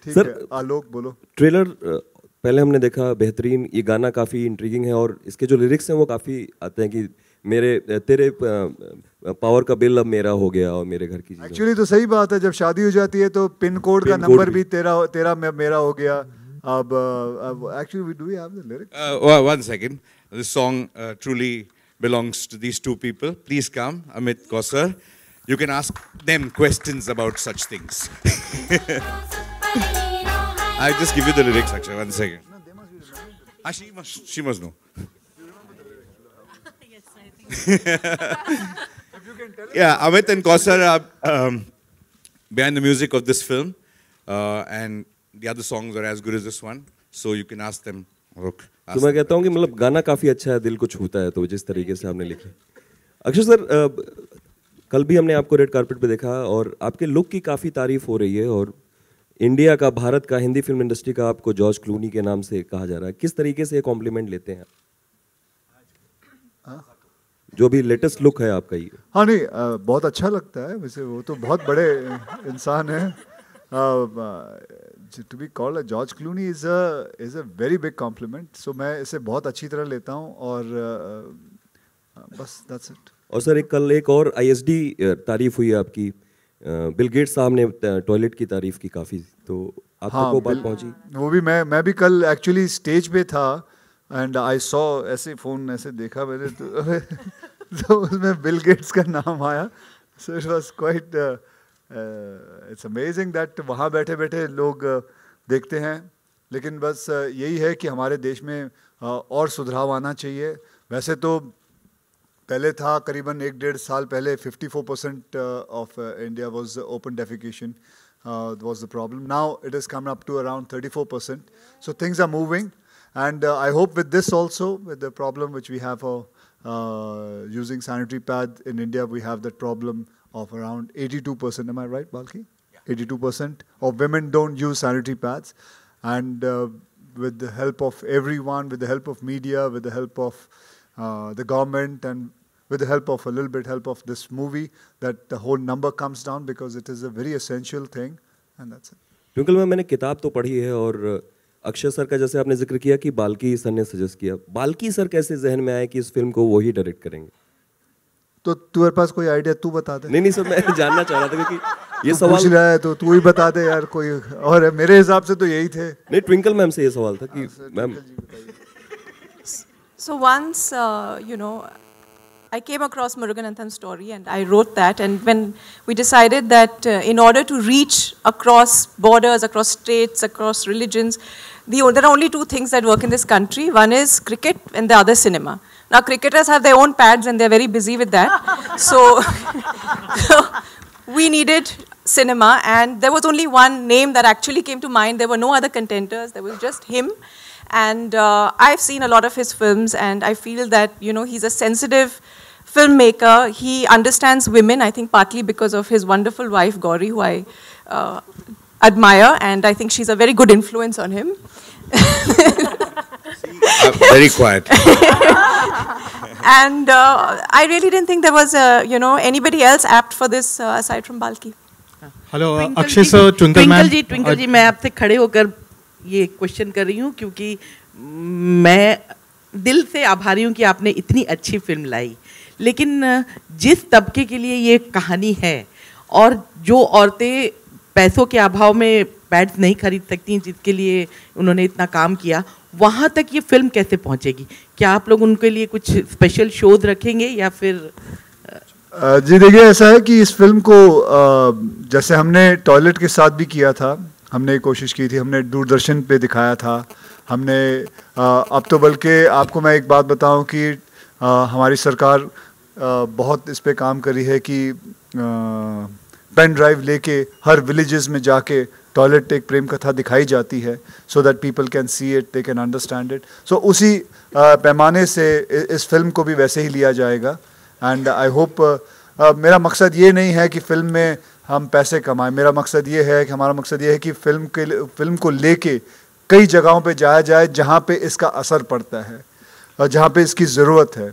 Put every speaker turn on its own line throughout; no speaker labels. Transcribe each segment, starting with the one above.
ठीक
सर,
है, आलोक बोलो।
ट्रेलर पहले हमने देखा, बेहतरीन। ये गाना काफ़ी इंट्रीगिंग है और इसके जो लिरिक्स हैं वो काफ़ी आते हैं कि मेरे तेरे पावर का बिल अब मेरा हो गया और मेरे घर की चीज़ें।
एक्चुअली तो सही बात है, जब शादी हो जाती है तो पिन कोड का
पिन कोड
नंबर
भी।
भी तेरा तेरा मेरा हो गया। अब actually do we have the lyrics?
One second. This song truly belongs to these two people. Please come, Amit Kausar. You can ask them questions about such things. I just give you the lyrics, actually. One second. She must know. Yeah, Amit and Kausar are behind the music of this film, and the other songs are as good as this one. So you can ask them. Look,
तो मैं कहता हूँ कि मतलब गाना काफ़ी अच्छा है, दिल को छूता है। तो जिस तरीके से आपने लिखी। अक्षय सर, कल भी हमने आपको रेड कार्पेट पे देखा और आपके लुक की काफ़ी तारीफ हो रही है और इंडिया का, भारत का, हिंदी फिल्म इंडस्ट्री का आपको जॉर्ज क्लूनी के नाम से कहा जा रहा है। किस तरीके से ये कॉम्प्लीमेंट लेते हैं? जो भी लेटेस्ट लुक है आपका ये।
हाँ नहीं, बहुत अच्छा लगता है वैसे। वो तो बहुत बड़े इंसान है। To be called a George Clooney is a very big compliment. So मैं इसे बहुत अच्छी तरह लेता हूँ और बस दैट्स इट।
और सर, कल एक और ISD तारीफ हुई आपकी। बिल गेट्स साहब ने टॉयलेट की तारीफ की काफ़ी, तो आप तक वो बात पहुंची?
वो भी मैं भी कल एक्चुअली स्टेज पे था एंड आई सॉ, ऐसे फ़ोन ऐसे देखा मैंने तो उसमें बिल गेट्स का नाम आया। So it was quite, it's amazing that वहाँ बैठे बैठे लोग देखते हैं। लेकिन बस यही है कि हमारे देश में और सुधार आना चाहिए। वैसे तो पहले था करीबन 1-1.5 साल पहले 54% of India was open defecation was the problem. Now it has come up to around 34%. So things are moving, and I hope with this also, with the problem which we have for using sanitary pads in India, we have that problem of around 82%. Am I right, Balki? Yeah. 82% of women don't use sanitary pads, and with the help of everyone, with the help of media, with the help of the government, and with the help of a little bit help of this movie, that the whole number comes down, because it is a very essential thing, and that's it.
Twinkle में मैंने किताब तो पढ़ी है और Akshay sir का जैसे आपने जिक्र किया कि बाल्की सर ने सजेस्ट किया, बाल्की सर कैसे जहन में आया कि इस फिल्म को वही डायरेक्ट करेंगे?
तो तुम्हारे पास कोई आइडिया, तू बता दे।
नहीं सर, मैं जानना चाह रहा था क्योंकि ये सवाल
पूछ रहा है तो तू ही बता दे यार। कोई और है? मेरे हिसाब से तो यही थे।
नहीं, ट्विंकल मैम से ये सवाल था कि ma'am.
So once, I came across Muruganathan's story and I wrote that. And when we decided that in order to reach across borders, across states, across religions, there are only two things that work in this country. One is cricket and the other cinema. Now cricketers have their own pads and they're very busy with that. So we needed cinema, and there was only one name that actually came to mind. There were no other contenders. There was just him. And I've seen a lot of his films, and I feel that, he's a sensitive filmmaker. He understands women, I think partly because of his wonderful wife, Gauri, who I admire, and I think she's a very good influence on him.
Very quiet.
And I really didn't think there was, anybody else apt for this aside from Balki.
Hello Akshay sir, Twinkle
ji, मैं आपसे खड़े होकर ये question कर रही हूँ क्योंकि मैं दिल से आभारी हूँ कि आपने इतनी अच्छी फिल्म लाई। लेकिन जिस तबके के लिए ये कहानी है और जो औरतें पैसों के अभाव में पैड्स नहीं खरीद सकती, जिसके लिए उन्होंने इतना काम किया, वहाँ तक ये फिल्म कैसे पहुँचेगी? क्या आप लोग उनके लिए कुछ स्पेशल शोज रखेंगे या फिर?
जी देखिए, ऐसा है कि इस फिल्म को जैसे हमने टॉयलेट के साथ भी किया था, हमने कोशिश की थी, हमने दूरदर्शन पे दिखाया था, हमने अब तो बल्कि आपको मैं एक बात बताऊं कि हमारी सरकार बहुत इस पे काम करी है कि पेन ड्राइव लेके हर विलेजेस में जाके टॉयलेट एक प्रेम कथा दिखाई जाती है, so that people can see it, they can understand it. So उसी पैमाने से इस फिल्म को भी वैसे ही लिया जाएगा। एंड आई होप, मेरा मकसद ये नहीं है कि फिल्म में हम पैसे कमाएं, मेरा मकसद ये है कि हमारा मकसद ये है कि फिल्म को लेके कई जगहों पे जाया जाए जहाँ पे इसका असर पड़ता है और जहाँ पे इसकी ज़रूरत है।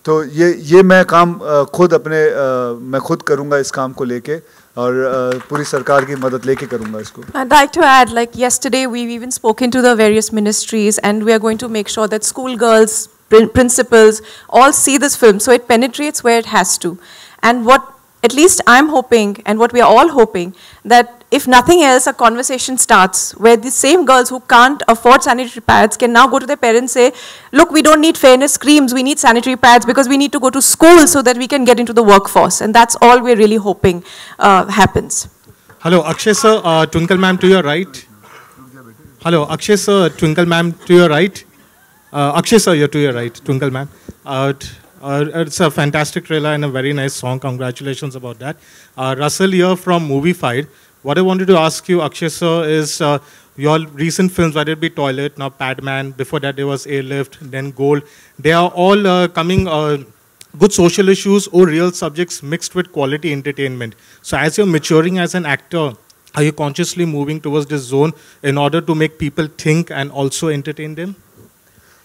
तो ये मैं काम खुद मैं खुद करूँगा इस काम को लेके और पूरी सरकार की मदद लेके करूँगा इसको.
I'd like to add, like yesterday we've even spoken to the various ministries and we are going to make sure that schoolgirls, principals all see this film so it penetrates where it has to. And what at least I'm hoping and what we are all hoping that if nothing else, a conversation starts where the same girls who can't afford sanitary pads can now go to their parents and say, look, we don't need fairness screams, we need sanitary pads because we need to go to school so that we can get into the workforce. And that's all we're really hoping happens.
Hello, Akshay sir, Twinkle ma'am to your right. Hello, Akshay sir, Twinkle ma'am to your right. Akshay sir, you're to your right, Twinkle ma'am. It's a fantastic trailer and a very nice song. Congratulations about that. Russell here from Moviefied. What I wanted to ask you, Akshay sir, is your recent films, whether it be Toilet, now Padman, before that there was Airlift, then Gold. They are all coming good social issues or real subjects mixed with quality entertainment. So as you're maturing as an actor, are you consciously moving towards this zone in order to make people think and also entertain them?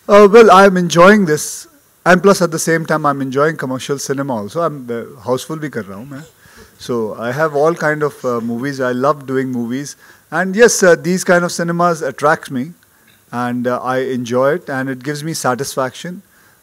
Well, I'm enjoying this. And plus at the same time, I'm enjoying commercial cinema also. I'm houseful bhi kar raha hu main. So I have all kind of movies. I love doing movies. And yes, these kind of cinemas attracts me. And I enjoy it. And it gives me satisfaction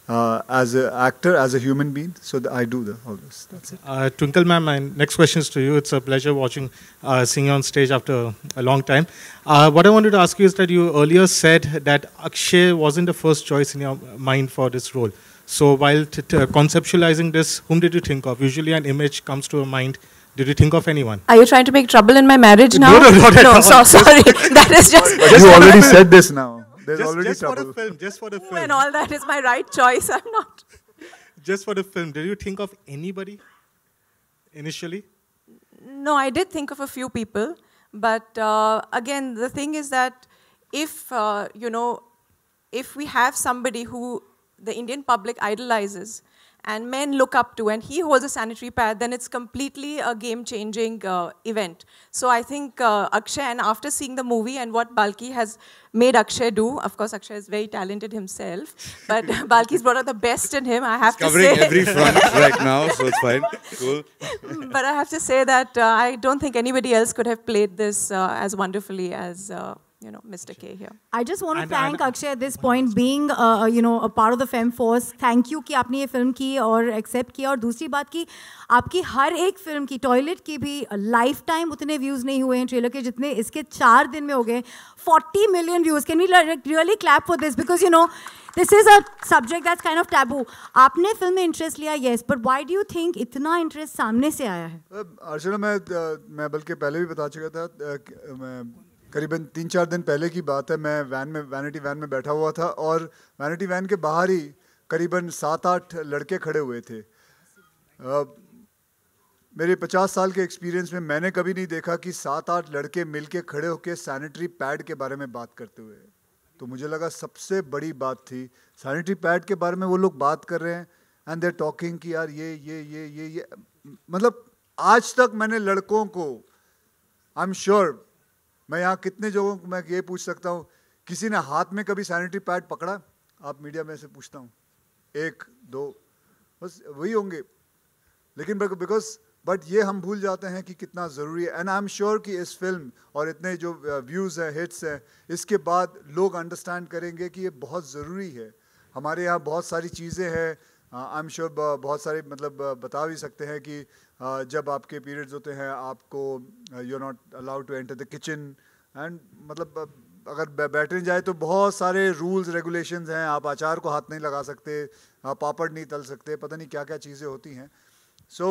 as an actor, as a human being. So I do all this. That's it.
Twinkle ma'am, my next question is to you. It's a pleasure seeing you on stage after a long time. What I wanted to ask you is that you earlier said that Akshay wasn't the first choice in your mind for this role. So while conceptualizing this, whom did you think of? Usually an image comes to your mind. Did you think of anyone?
Are you trying to make trouble in my marriage now?
No, not at all.
Sorry. That is just...
You already said this now. There's already
just
trouble.
for the film, just for the film.
And all that is my right choice. I'm not...
Just for the film, did you think of anybody initially?
No, I did think of a few people. But again, the thing is that if, if we have somebody who the Indian public idolizes and men look up to and he holds a sanitary pad, then it's completely a game-changing event. So I think Akshay, and after seeing the movie and what Balki has made Akshay do, of course Akshay is very talented himself, but Balki's brought out the best in him, I have to say.
Covering every front right now, so it's fine. Cool.
But I have to say that I don't think anybody else could have played this as wonderfully as Mr. K here.
I just want to thank Akshay at this point, being a part of the Fem Force. Thank you कि आपने ये film की और accept किया. और दूसरी बात की आपकी हर एक फिल्म की, टॉयलेट की भी लाइफ टाइम उतने व्यूज़ नहीं हुए हैं ट्रेलर के जितने इसके 4 दिन में हो गए. 40 million views. Can we really clap for this? Because this is a subject that's kind of taboo. आपने फिल्म में इंटरेस्ट लिया, yes, but why do you think इतना इंटरेस्ट सामने से आया है?
अर्चना, मैं बल्कि पहले भी बता चुका था. करीबन 3-4 दिन पहले की बात है. मैं वैनिटी वैन में बैठा हुआ था और वैनिटी वैन के बाहर ही करीबन 7-8 लड़के खड़े हुए थे. मेरे 50 साल के एक्सपीरियंस में मैंने कभी नहीं देखा कि 7-8 लड़के मिलके खड़े होकर सैनिटरी पैड के बारे में बात करते हुए. तो मुझे लगा सबसे बड़ी बात थी सैनिटरी पैड के बारे में वो लोग बात कर रहे हैं एंड दे टॉकिंग कि यार ये मतलब आज तक मैंने लड़कों को, आई एम श्योर, मैं यहाँ कितने लोगों को मैं ये पूछ सकता हूँ, किसी ने हाथ में कभी सैनिटरी पैड पकड़ा? आप मीडिया में से पूछता हूँ, 1-2 बस वही होंगे. लेकिन बट ये हम भूल जाते हैं कि कितना ज़रूरी है. एंड आई एम श्योर कि इस फिल्म और इतने जो व्यूज़ हैं, हिट्स हैं, इसके बाद लोग अंडरस्टैंड करेंगे कि ये बहुत ज़रूरी है. हमारे यहाँ बहुत सारी चीज़ें हैं, आई एम श्योर बहुत सारे बता भी सकते हैं कि जब आपके पीरियड्स होते हैं आपको you are not allowed to enter the kitchen and अगर बैठने जाए तो बहुत सारे रूल्स रेगुलेशंस हैं. आप अचार को हाथ नहीं लगा सकते, आप पापड़ नहीं तल सकते, पता नहीं क्या क्या चीज़ें होती हैं. सो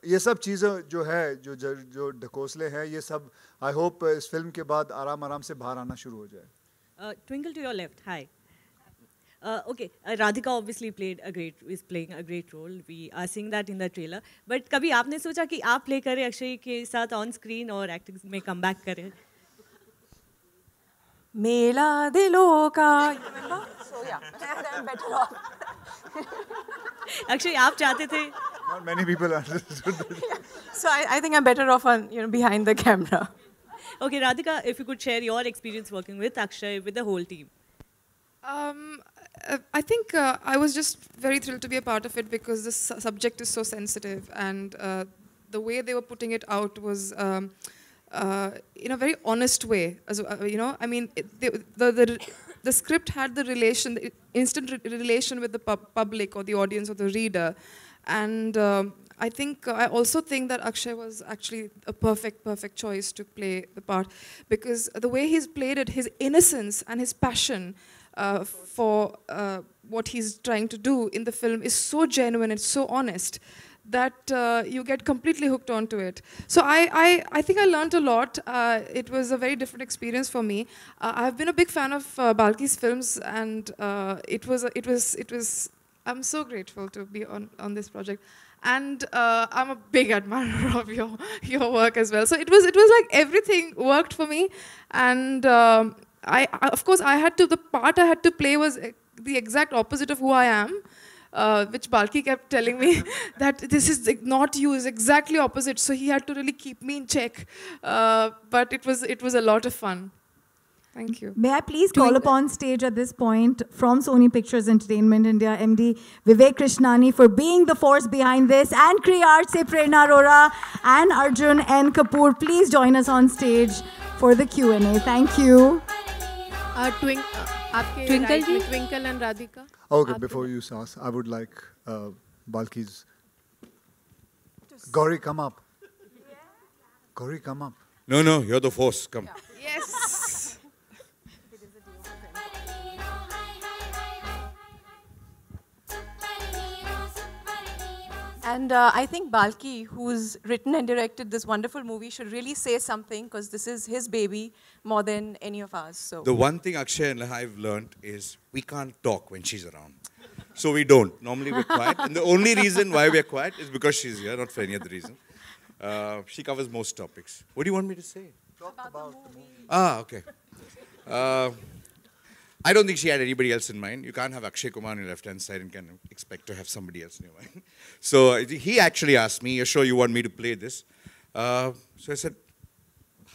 ये सब चीज़ें जो है जो ढकोसले हैं, ये सब आई होप इस फिल्म के बाद आराम से बाहर आना शुरू हो जाए.
Twinkle to your left, hi. Okay, Radhika obviously is playing a great role. We are seeing that in the trailer. But कभी आपने सोचा कि आप play करें अक्षय के साथ on screen और acting में come back करें?
मेला दिलों का. So yeah, I'm better off.
Akshay आप चाहते थे?
Not many people understood this.
Yeah. So I think I'm better off on behind the camera.
Okay, Radhika, if you could share your experience working with Akshay with the whole team.
I think I was just very thrilled to be a part of it because this subject is so sensitive, and the way they were putting it out was in a very honest way. As you know, I mean, the script had the instant relation with the public or the audience or the reader, and I also think that Akshay was actually a perfect choice to play the part, because the way he's played it, his innocence and his passion for what he's trying to do in the film is so genuine and so honest that you get completely hooked onto it. So I think I learned a lot. It was a very different experience for me. I've been a big fan of Balki's films, and it was. I'm so grateful to be on this project. And I'm a big admirer of your work as well. So it was like everything worked for me, and of course the part I had to play was the exact opposite of who I am, which Balki kept telling me that this is not you, is exactly opposite. So he had to really keep me in check, but it was a lot of fun. Thank you.
May I please call upon stage at this point from Sony Pictures Entertainment India, MD Vivek Krishnani, for being the force behind this, and Kriyart se Prerna Arora and Arjun N. Kapoor. Please join us on stage for the Q&A. Thank you.
Twinkle and Radhika.
Okay, before you ask, I would like Balki's... Gauri, come up. Gauri, come up.
No, you're the force. Come.
Yes.
And I think Balki, who's written and directed this wonderful movie, should really say something, because this is his baby more than any of ours. So
The one thing Akshay and I've learned is we can't talk when she's around. So we don't. Normally we're quiet. And the only reason why we're quiet is because she's here, not for any other reason. She covers most topics. What do you want me to say?
Talk about the movie.
Okay. I don't think she had anybody else in mind. You can't have Akshay Kumar on your left-hand side and can expect to have somebody else in your mind. So he actually asked me, "You're sure you want me to play this?" So I said,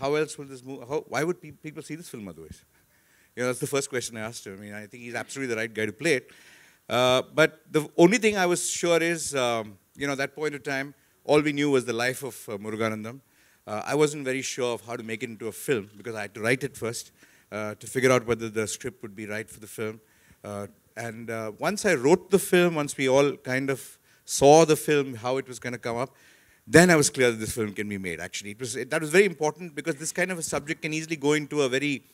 "How else will this move? Why would people see this film otherwise?" You know, that's the first question I asked her. I mean, I think he's absolutely the right guy to play it. But the only thing I was sure is, that point of time, all we knew was the life of Muruganandam. I wasn't very sure of how to make it into a film because I had to write it first. To figure out whether the script would be right for the film. And once I wrote the film, once we all kind of saw the film, how it was going to come up, then I was clear that this film can be made, actually. That was very important because this kind of a subject can easily go into a very,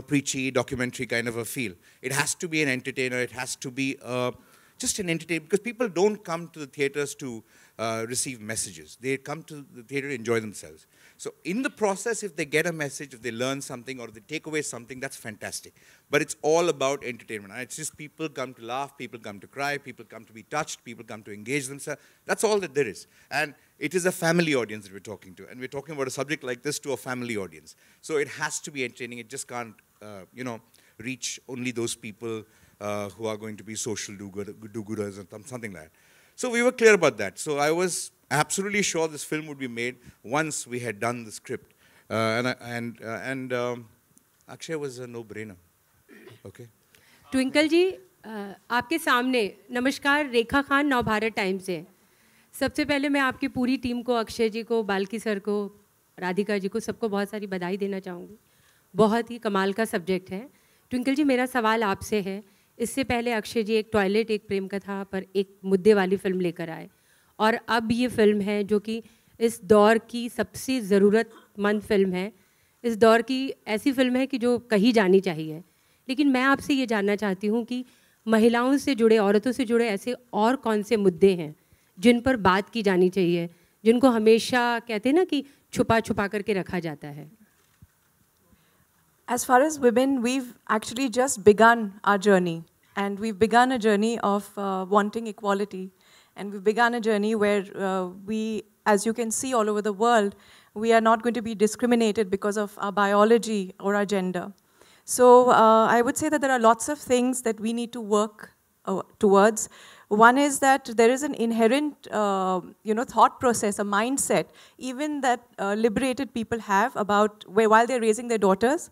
preachy, documentary kind of a feel. It has to be an entertainer. It has to be just an entertainer, because people don't come to the theaters to receive messages. They come to the theater to enjoy themselves. So in the process, if they get a message, if they learn something, or they take away something, that's fantastic. But it's all about entertainment. It's just people come to laugh, people come to cry, people come to be touched, people come to engage themselves. That's all that there is. And it is a family audience that we're talking to. And we're talking about a subject like this to a family audience. So it has to be entertaining. It just can't, reach only those people who are going to be social do-gooders or something like that. So we were clear about that. So I was absolutely sure this film would be made once we had done the script. And Akshay was a no-brainer. Okay.
Twinkle ji, आपके सामने नमस्कार, रेखा Khan, Navbharat times से। सबसे पहले मैं आपकी पूरी team को, अक्षय जी को, बाल्की सर को, राधिका जी को, सबको बहुत सारी बधाई देना चाहूँगी। बहुत ही कमाल का सब्जेक्ट है। ट्विंकल जी, मेरा सवाल आपसे है, इससे पहले अक्षय जी एक टॉयलेट एक प्रेम कथा पर एक मुद्दे वाली फिल्म लेकर आए, और अब ये फिल्म है जो कि इस दौर की सबसे ज़रूरतमंद फिल्म है। इस दौर की ऐसी फिल्म है कि जो कही जानी चाहिए। लेकिन मैं आपसे ये जानना चाहती हूँ कि महिलाओं से जुड़े, औरतों से जुड़े ऐसे और कौन से मुद्दे हैं जिन पर बात की जानी चाहिए, जिनको हमेशा कहते हैं ना कि छुपा छुपा करके रखा जाता है।
As far as women, we've actually just begun our journey. And we've begun a journey of wanting equality. And we've begun a journey where we, as you can see all over the world, we are not going to be discriminated because of our biology or our gender. So I would say that there are lots of things that we need to work towards. One is that there is an inherent, thought process, a mindset, even that liberated people have about while they're raising their daughters.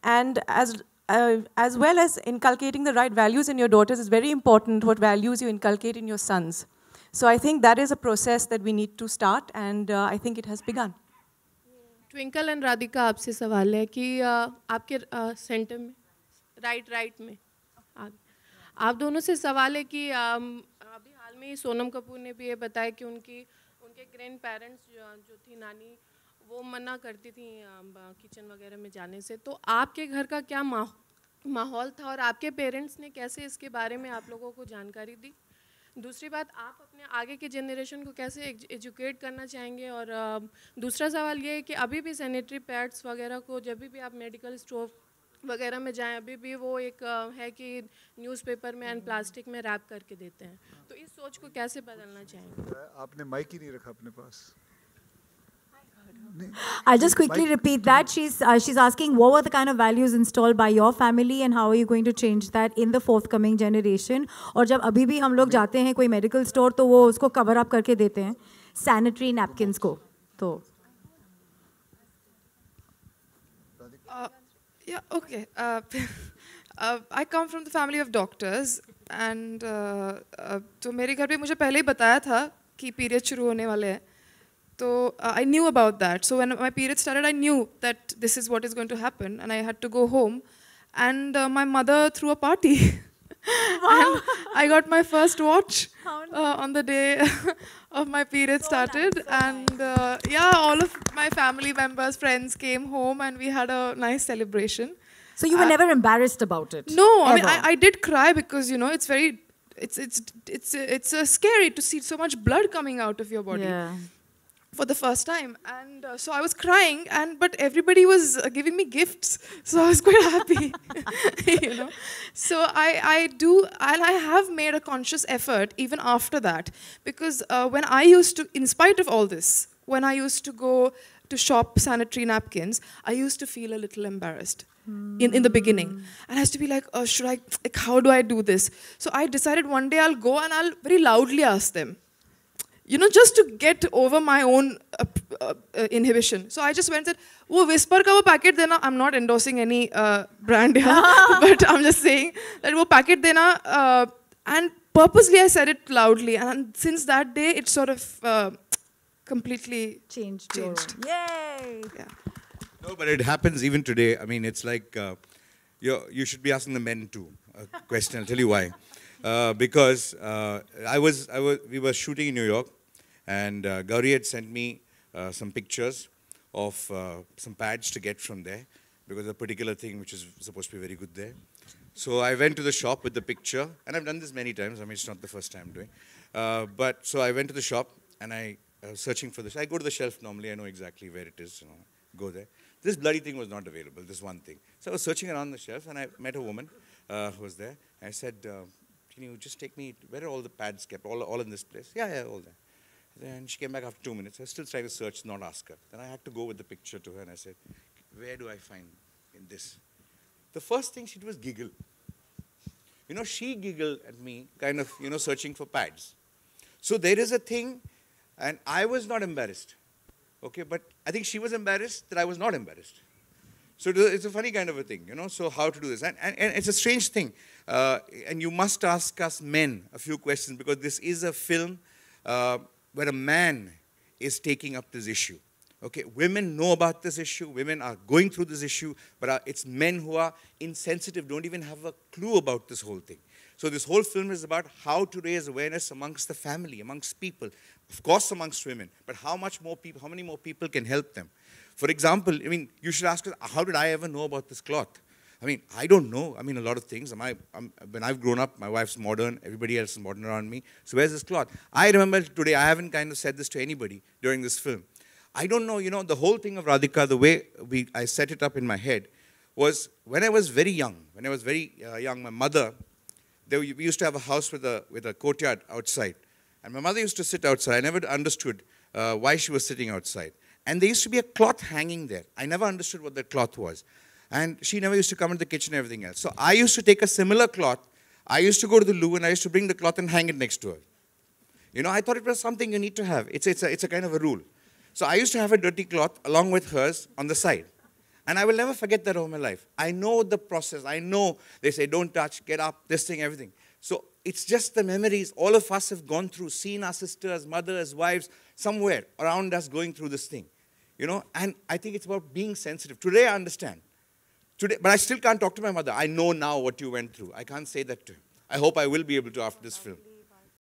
And as as well as inculcating the right values in your daughters, is very important what values you inculcate in your sons. So I think that is a process that we need to start, and I think it has begun.
Twinkle and Radhika आपसे सवाल है कि आपके centre में right में आप दोनों से सवाल है कि अभी हाल में ही सोनम कपूर ने भी ये बताया कि उनके ग्रैंड पेरेंट्स जो थी नानी वो मना करती थी किचन वगैरह में जाने से, तो आपके घर का क्या माहौल था और आपके पेरेंट्स ने कैसे इसके बारे में आप लोगों को जानकारी दी? दूसरी बात, आप अपने आगे के जनरेशन को कैसे एजुकेट करना चाहेंगे? और दूसरा सवाल ये है कि अभी भी सैनिटरी पैड्स वगैरह को जब भी आप मेडिकल स्टोर वगैरह में जाएं, अभी भी वो एक है कि न्यूज़पेपर में एंड प्लास्टिक में रैप करके देते हैं, तो इस सोच को कैसे बदलना चाहेंगे?
आपने माइक ही नहीं रखा अपने पास.
I'll just quickly repeat that. She's asking what were the kind of values installed by your family and how are you going to change that in the forthcoming generation? और जब अभी भी हम लोग जाते हैं कोई मेडिकल स्टोर तो वो उसको कवर अप करके देते हैं सैनिटरी नैपकिन्स को. तो
yeah, okay. I come from the family of doctors, and तो मेरे घर पे मुझे पहले ही बताया था कि पीरियड शुरू होने वाले हैं. So I knew about that. So when my period started, I knew that this is what is going to happen, and I had to go home. And my mother threw a party, and I got my first watch on the day of my period started. And yeah, all of my family members, friends came home, and we had a nice celebration.
So you were never embarrassed about it?
No,
ever.
I mean I did cry because it's very it's scary to see so much blood coming out of your body.
Yeah.
For the first time, and so I was crying, but everybody was giving me gifts, so I was quite happy, So I have made a conscious effort even after that, because when I used to, in spite of all this, when I used to go to shop sanitary napkins, I used to feel a little embarrassed in the beginning, and I used to be like, how do I do this? So I decided one day I'll go and I'll very loudly ask them. Just to get over my own inhibition. So I just went and said, "वो Whisper का वो packet देना." I'm not endorsing any brand here, but I'm just saying that वो packet देना. And purposely I said it loudly, and since that day it sort of completely changed.
Yay!
Yeah.
No, but it happens even today. I mean, it's like you should be asking the men too a question. I'll tell you why. Because we were shooting in New York, and Gauri had sent me some pictures of some pads to get from there, because a particular thing which is supposed to be very good there. So I went to the shop with the picture, and I've done this many times. I mean, it's not the first time I'm doing. But so I went to the shop, and I was searching for this. I go to the shelf normally. I know exactly where it is. Go there. This bloody thing was not available, this one thing. So I was searching around the shelf, and I met a woman who was there. I said, can you just take me, where are all the pads kept, all in this place? Yeah, all there. Then she came back after 2 minutes. I was still trying to search, not ask her. Then I had to go with the picture to her, and I said, where do I find in this? The first thing she did was giggle. She giggled at me, kind of, searching for pads. So there is a thing, and I was not embarrassed. Okay, but I think she was embarrassed that I was not embarrassed. So it's a funny kind of a thing, so how to do this. And it's a strange thing. And you must ask us men a few questions, because this is a film where a man is taking up this issue. Okay, women know about this issue. Women are going through this issue, but it's men who are insensitive, don't even have a clue about this whole thing. So this whole film is about how to raise awareness amongst the family, amongst people, of course amongst women, but how many more people can help them. For example, you should ask us, how did I ever know about this cloth? I don't know. A lot of things. When I've grown up, my wife's modern, everybody else is modern around me. So where's this cloth? I remember today, I haven't kind of said this to anybody during this film. I don't know, the whole thing of Radhika, the way I set it up in my head was when I was very young. When I was very young, my mother, we used to have a house with a courtyard outside. And my mother used to sit outside. I never understood why she was sitting outside. And there used to be a cloth hanging there. I never understood what that cloth was. And she never used to come into the kitchen and everything else. So I used to take a similar cloth. I used to go to the loo, and I used to bring the cloth and hang it next to her. I thought it was something you need to have. It's a kind of a rule. So I used to have a dirty cloth along with hers on the side. And I will never forget that all my life. I know the process. I know they say, don't touch, get up, this thing, everything. So it's just the memories all of us have gone through, seen our sisters, mothers, wives, somewhere around us going through this thing. You know, and I think it's about being sensitive. Today I understand. Today, but I still can't talk to my mother. I know now what you went through. I can't say that to him. I hope I will be able to after this film.